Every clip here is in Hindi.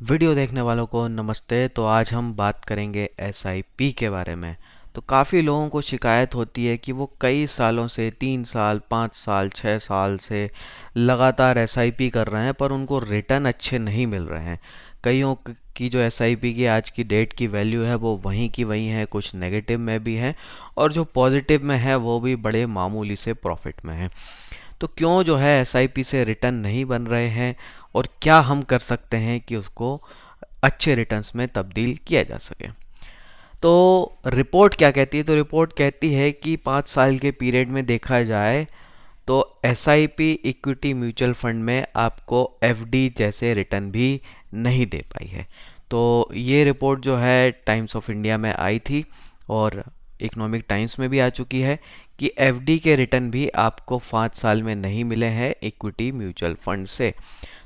वीडियो देखने वालों को नमस्ते। तो आज हम बात करेंगे एसआईपी के बारे में। तो काफ़ी लोगों को शिकायत होती है कि वो कई सालों से 3 साल 5 साल 6 साल से लगातार एसआईपी कर रहे हैं पर उनको रिटर्न अच्छे नहीं मिल रहे हैं। कईयों की जो एसआईपी की आज की डेट की वैल्यू है वो वहीं की वहीं है, कुछ नेगेटिव में भी है और जो पॉजिटिव में है वो भी बड़े मामूली से प्रॉफिट में है। तो क्यों जो है एसआईपी से रिटर्न नहीं बन रहे हैं और क्या हम कर सकते हैं कि उसको अच्छे रिटर्न्स में तब्दील किया जा सके। तो रिपोर्ट क्या कहती है? तो रिपोर्ट कहती है कि 5 साल के पीरियड में देखा जाए तो एसआईपी इक्विटी म्यूचुअल फंड में आपको एफडी जैसे रिटर्न भी नहीं दे पाई है। तो ये रिपोर्ट जो है टाइम्स ऑफ इंडिया में आई थी और इकोनॉमिक टाइम्स में भी आ चुकी है कि एफडी के रिटर्न भी आपको 5 साल में नहीं मिले हैं इक्विटी म्यूचुअल फंड से।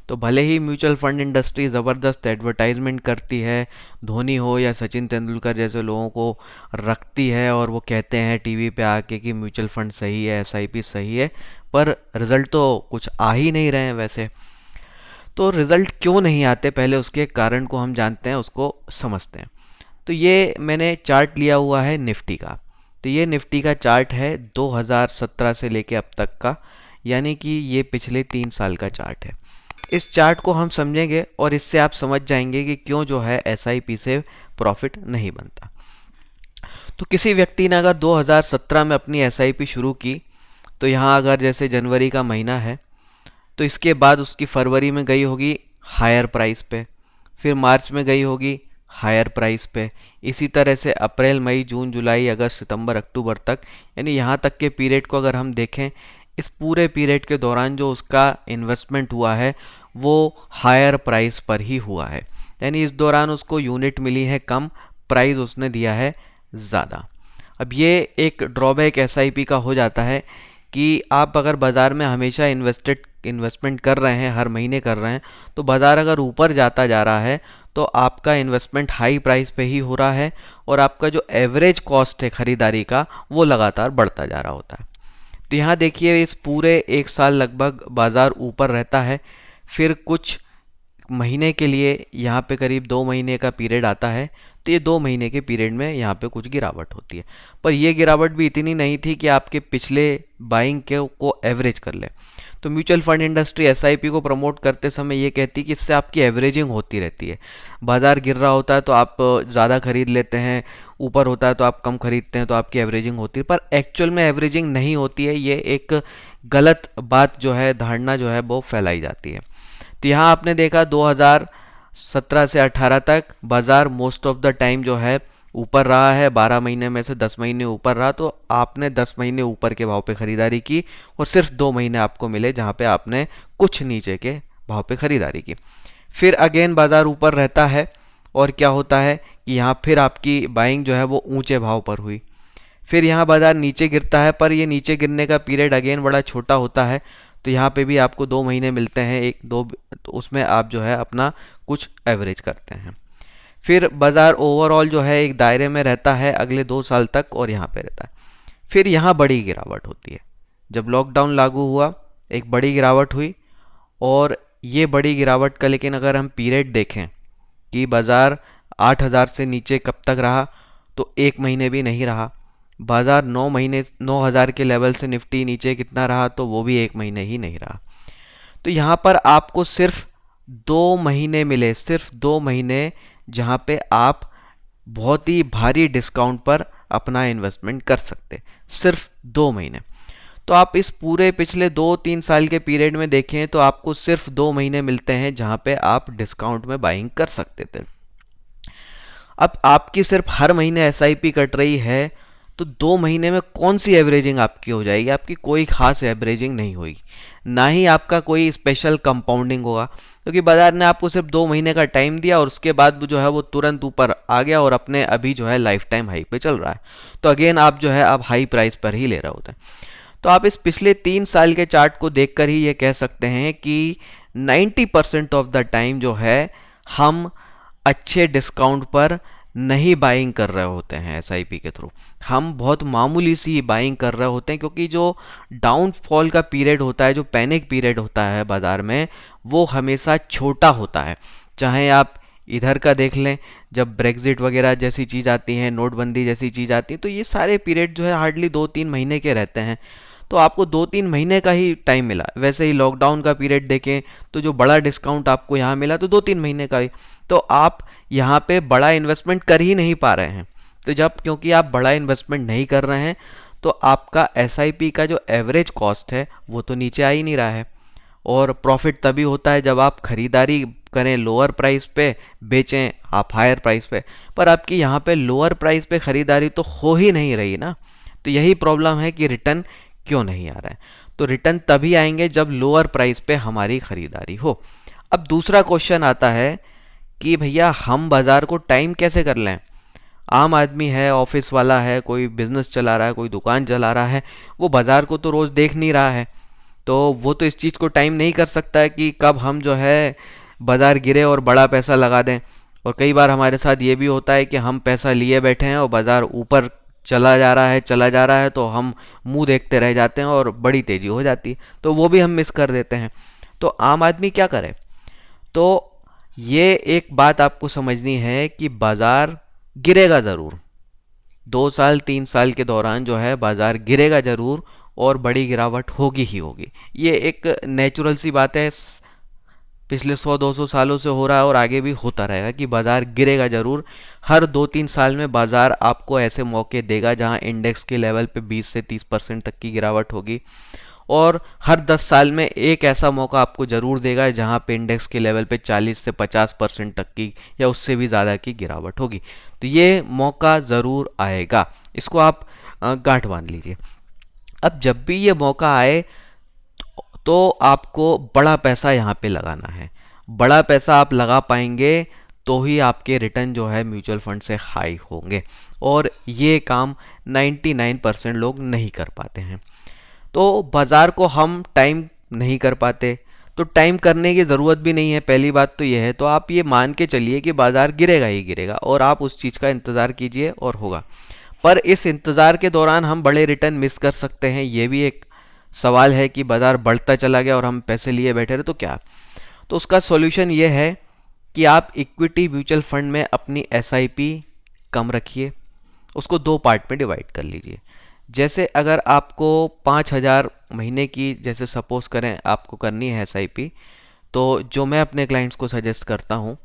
तो भले ही म्यूचुअल फंड इंडस्ट्री ज़बरदस्त एडवर्टाइजमेंट करती है, धोनी हो या सचिन तेंदुलकर जैसे लोगों को रखती है और वो कहते हैं टीवी पे आके कि म्यूचुअल फंड सही है, एसआईपी सही है, पर रिजल्ट तो कुछ आ ही नहीं रहे हैं वैसे। तो रिजल्ट क्यों नहीं आते, पहले उसके कारण को हम जानते हैं, उसको समझते हैं। तो ये मैंने चार्ट लिया हुआ है निफ्टी का। तो ये निफ्टी का चार्ट है 2017 से लेके अब तक का, यानी कि ये पिछले 3 साल का चार्ट है। इस चार्ट को हम समझेंगे और इससे आप समझ जाएंगे कि क्यों जो है एसआईपी से प्रॉफिट नहीं बनता। तो किसी व्यक्ति ने अगर 2017 में अपनी एसआईपी शुरू की, तो यहाँ अगर जैसे जनवरी का महीना है तो इसके बाद उसकी फरवरी में गई होगी हायर प्राइस पे, फिर मार्च में गई होगी हायर प्राइस पे, इसी तरह से अप्रैल मई जून जुलाई अगस्त सितंबर अक्टूबर तक, यानी यहाँ तक के पीरियड को अगर हम देखें, इस पूरे पीरियड के दौरान जो उसका इन्वेस्टमेंट हुआ है वो हायर प्राइस पर ही हुआ है। यानी इस दौरान उसको यूनिट मिली है कम, प्राइस उसने दिया है ज़्यादा। अब ये एक ड्रॉबैक एसआईपी का हो जाता है कि आप अगर बाज़ार में हमेशा इन्वेस्टमेंट कर रहे हैं, हर महीने कर रहे हैं, तो बाज़ार अगर ऊपर जाता जा रहा है तो आपका इन्वेस्टमेंट हाई प्राइस पे ही हो रहा है और आपका जो एवरेज कॉस्ट है ख़रीदारी का वो लगातार बढ़ता जा रहा होता है। तो यहाँ देखिए इस पूरे 1 साल लगभग बाज़ार ऊपर रहता है, फिर कुछ महीने के लिए यहाँ पे करीब 2 महीने का पीरियड आता है, तो ये 2 महीने के पीरियड में यहाँ पे कुछ गिरावट होती है। पर ये गिरावट भी इतनी नहीं थी कि आपके पिछले बाइंग के को एवरेज कर ले। तो म्यूचुअल फंड इंडस्ट्री एसआईपी को प्रमोट करते समय ये कहती है कि इससे आपकी एवरेजिंग होती रहती है। बाज़ार गिर रहा होता है तो आप ज़्यादा खरीद लेते हैं, ऊपर होता है तो आप कम खरीदते हैं, तो आपकी एवरेजिंग होती है। पर एक्चुअल में एवरेजिंग नहीं होती है, ये एक गलत बात जो है, धारणा जो है वो फैलाई जाती है। तो यहाँ आपने देखा 2017 से 18 तक बाज़ार मोस्ट ऑफ द टाइम जो है ऊपर रहा है, 12 महीने में से 10 महीने ऊपर रहा, तो आपने 10 महीने ऊपर के भाव पे खरीदारी की और सिर्फ 2 महीने आपको मिले जहाँ पे आपने कुछ नीचे के भाव पे खरीदारी की। फिर अगेन बाज़ार ऊपर रहता है और क्या होता है कि यहाँ फिर आपकी बाइंग जो है वो ऊंचे भाव पर हुई। फिर यहाँ बाज़ार नीचे गिरता है, पर ये नीचे गिरने का पीरियड अगेन बड़ा छोटा होता है, तो यहाँ पे भी आपको 2 महीने मिलते हैं, एक दो, तो उसमें आप जो है अपना कुछ एवरेज करते हैं। फिर बाज़ार ओवरऑल जो है एक दायरे में रहता है अगले 2 साल तक और यहाँ पे रहता है। फिर यहाँ बड़ी गिरावट होती है, जब लॉकडाउन लागू हुआ एक बड़ी गिरावट हुई और ये बड़ी गिरावट का लेकिन अगर हम पीरियड देखें कि बाज़ार 8,000 से नीचे कब तक रहा, तो 1 महीने भी नहीं रहा। बाज़ार 9 महीने 9,000 के लेवल से निफ्टी नीचे कितना रहा, तो वो भी 1 महीने ही नहीं रहा। तो यहाँ पर आपको सिर्फ 2 महीने मिले, सिर्फ 2 महीने, जहाँ पे आप बहुत ही भारी डिस्काउंट पर अपना इन्वेस्टमेंट कर सकते, सिर्फ 2 महीने। तो आप इस पूरे पिछले 2-3 साल के पीरियड में देखें तो आपको सिर्फ 2 महीने मिलते हैं जहाँ पे आप डिस्काउंट में बाइंग कर सकते थे। अब आपकी सिर्फ हर महीने एसआईपी कट रही है, तो 2 महीने में कौन सी एवरेजिंग आपकी हो जाएगी? आपकी कोई खास एवरेजिंग नहीं होगी, ना ही आपका कोई स्पेशल कंपाउंडिंग होगा, क्योंकि बाजार ने आपको सिर्फ 2 महीने का टाइम दिया और उसके बाद जो है वो तुरंत ऊपर आ गया और अपने अभी जो है लाइफ टाइम हाई पे चल रहा है। तो अगेन आप जो है आप हाई प्राइस पर ही ले रहे होते हैं। तो आप इस पिछले 3 साल के चार्ट को देखकर ही ये कह सकते हैं कि 90% ऑफ द टाइम जो है हम अच्छे डिस्काउंट पर नहीं बाइंग कर रहे होते हैं एसआईपी के थ्रू, हम बहुत मामूली सी बाइंग कर रहे होते हैं, क्योंकि जो डाउनफॉल का पीरियड होता है, जो पैनिक पीरियड होता है बाज़ार में, वो हमेशा छोटा होता है। चाहे आप इधर का देख लें, जब ब्रेग्जिट वगैरह जैसी चीज़ आती है, नोटबंदी जैसी चीज़ आती है, तो ये सारे पीरियड जो है हार्डली 2-3 महीने के रहते हैं। तो आपको 2-3 महीने का ही टाइम मिला। वैसे ही लॉकडाउन का पीरियड देखें तो जो बड़ा डिस्काउंट आपको यहाँ मिला तो 2-3 महीने का ही। तो आप यहाँ पे बड़ा इन्वेस्टमेंट कर ही नहीं पा रहे हैं। तो जब क्योंकि आप बड़ा इन्वेस्टमेंट नहीं कर रहे हैं तो आपका एसआईपी का जो एवरेज कॉस्ट है वो तो नीचे आ ही नहीं रहा है। और प्रॉफिट तभी होता है जब आप खरीदारी करें लोअर प्राइस पे, बेचें आप हायर प्राइस पे। पर आपकी यहाँ पे लोअर प्राइस पे खरीदारी तो हो ही नहीं रही ना। तो यही प्रॉब्लम है कि रिटर्न क्यों नहीं आ रहा है। तो रिटर्न तभी आएंगे जब लोअर प्राइस पे हमारी खरीदारी हो। अब दूसरा क्वेश्चन आता है कि भैया हम बाज़ार को टाइम कैसे कर लें। आम आदमी है, ऑफिस वाला है, कोई बिजनेस चला रहा है, कोई दुकान चला रहा है, वो बाज़ार को तो रोज़ देख नहीं रहा है। तो वो तो इस चीज़ को टाइम नहीं कर सकता है कि कब हम जो है बाज़ार गिरे और बड़ा पैसा लगा दें। और कई बार हमारे साथ ये भी होता है कि हम पैसा लिए बैठे हैं और बाज़ार ऊपर चला जा रहा है तो हम मुंह देखते रह जाते हैं और बड़ी तेज़ी हो जाती है, तो वो भी हम मिस कर देते हैं। तो आम आदमी क्या करे। तो ये एक बात आपको समझनी है कि बाज़ार गिरेगा ज़रूर, 2 साल 3 साल के दौरान जो है बाज़ार गिरेगा ज़रूर और बड़ी गिरावट होगी ही होगी। ये एक नेचुरल सी बात है, पिछले 100-200 सालों से हो रहा है और आगे भी होता रहेगा कि बाज़ार गिरेगा ज़रूर। हर 2-3 साल में बाज़ार आपको ऐसे मौके देगा जहां इंडेक्स के लेवल पे 20 से 30% तक की गिरावट होगी। और हर 10 साल में एक ऐसा मौका आपको ज़रूर देगा जहां पे इंडेक्स के लेवल पे 40 से 50% तक की या उससे भी ज़्यादा की गिरावट होगी। तो ये मौका ज़रूर आएगा, इसको आप गांठ बांध लीजिए। अब जब भी ये मौका आए तो आपको बड़ा पैसा यहाँ पे लगाना है। बड़ा पैसा आप लगा पाएंगे तो ही आपके रिटर्न जो है म्यूचुअल फंड से हाई होंगे, और ये काम 99% लोग नहीं कर पाते हैं। तो बाज़ार को हम टाइम नहीं कर पाते, तो टाइम करने की ज़रूरत भी नहीं है। पहली बात तो ये है, तो आप ये मान के चलिए कि बाज़ार गिरेगा ही गिरेगा और आप उस चीज़ का इंतज़ार कीजिए और होगा। पर इस इंतज़ार के दौरान हम बड़े रिटर्न मिस कर सकते हैं, ये भी एक सवाल है कि बाज़ार बढ़ता चला गया और हम पैसे लिए बैठे रहे तो क्या। तो उसका सॉल्यूशन ये है कि आप इक्विटी म्यूचुअल फंड में अपनी एसआईपी कम रखिए, उसको 2 पार्ट में डिवाइड कर लीजिए। जैसे अगर आपको 5,000 महीने की जैसे सपोज करें आपको करनी है एसआईपी, तो जो मैं अपने क्लाइंट्स को सजेस्ट करता हूँ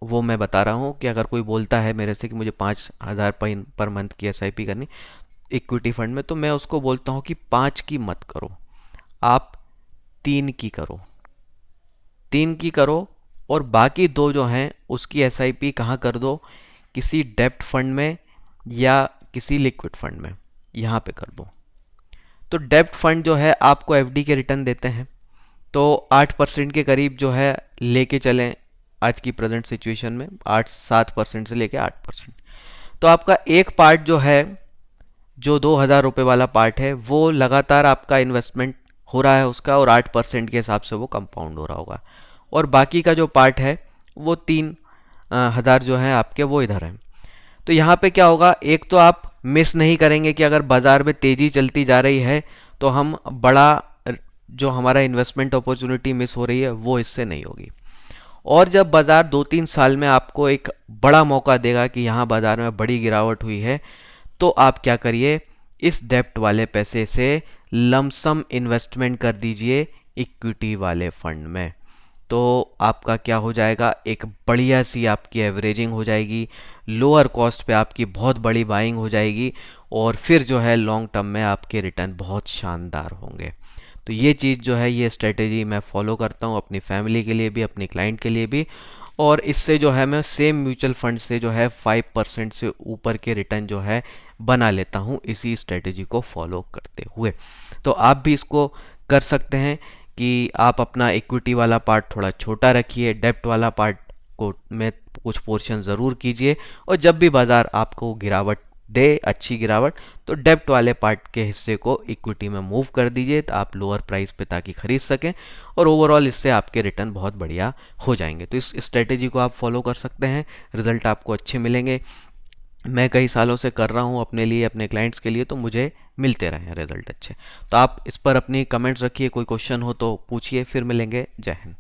वो मैं बता रहा हूँ कि अगर कोई बोलता है मेरे से कि मुझे 5,000 पर मंथ की एसआईपी करनी इक्विटी फंड में, तो मैं उसको बोलता हूँ कि 5 की मत करो, आप 3 की करो। 3 की करो और बाकी 2 जो हैं उसकी एसआईपी कहाँ कर दो, किसी डेब्ट फंड में या किसी लिक्विड फंड में, यहाँ पे कर दो। तो डेब्ट फंड जो है आपको एफडी के रिटर्न देते हैं, तो 8% के करीब जो है लेके चलें आज की प्रेजेंट सिचुएशन में, 8-7% से लेके 8%। तो आपका एक पार्ट जो है, जो 2,000 रुपये वाला पार्ट है, वो लगातार आपका इन्वेस्टमेंट हो रहा है उसका, और 8% के हिसाब से वो कंपाउंड हो रहा होगा। और बाकी का जो पार्ट है वो 3,000 जो है आपके वो इधर है। तो यहाँ पे क्या होगा, एक तो आप मिस नहीं करेंगे कि अगर बाज़ार में तेज़ी चलती जा रही है तो हम बड़ा जो हमारा इन्वेस्टमेंट अपॉर्चुनिटी मिस हो रही है वो इससे नहीं होगी। और जब बाज़ार 2-3 साल में आपको एक बड़ा मौका देगा कि यहाँ बाज़ार में बड़ी गिरावट हुई है, तो आप क्या करिए, इस डेप्ट वाले पैसे से लमसम इन्वेस्टमेंट कर दीजिए इक्विटी वाले फंड में। तो आपका क्या हो जाएगा, एक बढ़िया सी आपकी एवरेजिंग हो जाएगी, लोअर कॉस्ट पे आपकी बहुत बड़ी बाइंग हो जाएगी, और फिर जो है लॉन्ग टर्म में आपके रिटर्न बहुत शानदार होंगे। तो ये चीज़ जो है, ये स्ट्रेटेजी मैं फॉलो करता हूँ अपनी फैमिली के लिए भी, अपनी क्लाइंट के लिए भी, और इससे जो है मैं सेम म्यूचुअल फंड से जो है 5% से ऊपर के रिटर्न जो है बना लेता हूँ इसी स्ट्रेटेजी को फॉलो करते हुए। तो आप भी इसको कर सकते हैं कि आप अपना इक्विटी वाला पार्ट थोड़ा छोटा रखिए, डेब्ट वाला पार्ट को में कुछ पोर्शन ज़रूर कीजिए, और जब भी बाज़ार आपको गिरावट दे, अच्छी गिरावट, तो डेब्ट वाले पार्ट के हिस्से को इक्विटी में मूव कर दीजिए, तो आप लोअर प्राइस पे ताकि खरीद सकें, और ओवरऑल इससे आपके रिटर्न बहुत बढ़िया हो जाएंगे। तो इस स्ट्रेटेजी को आप फॉलो कर सकते हैं, रिजल्ट आपको अच्छे मिलेंगे। मैं कई सालों से कर रहा हूँ अपने लिए, अपने क्लाइंट्स के लिए, तो मुझे मिलते रहे हैं रिजल्ट अच्छे। तो आप इस पर अपनी कमेंट्स रखिए, कोई क्वेश्चन हो तो पूछिए, फिर मिलेंगे। जय हिंद।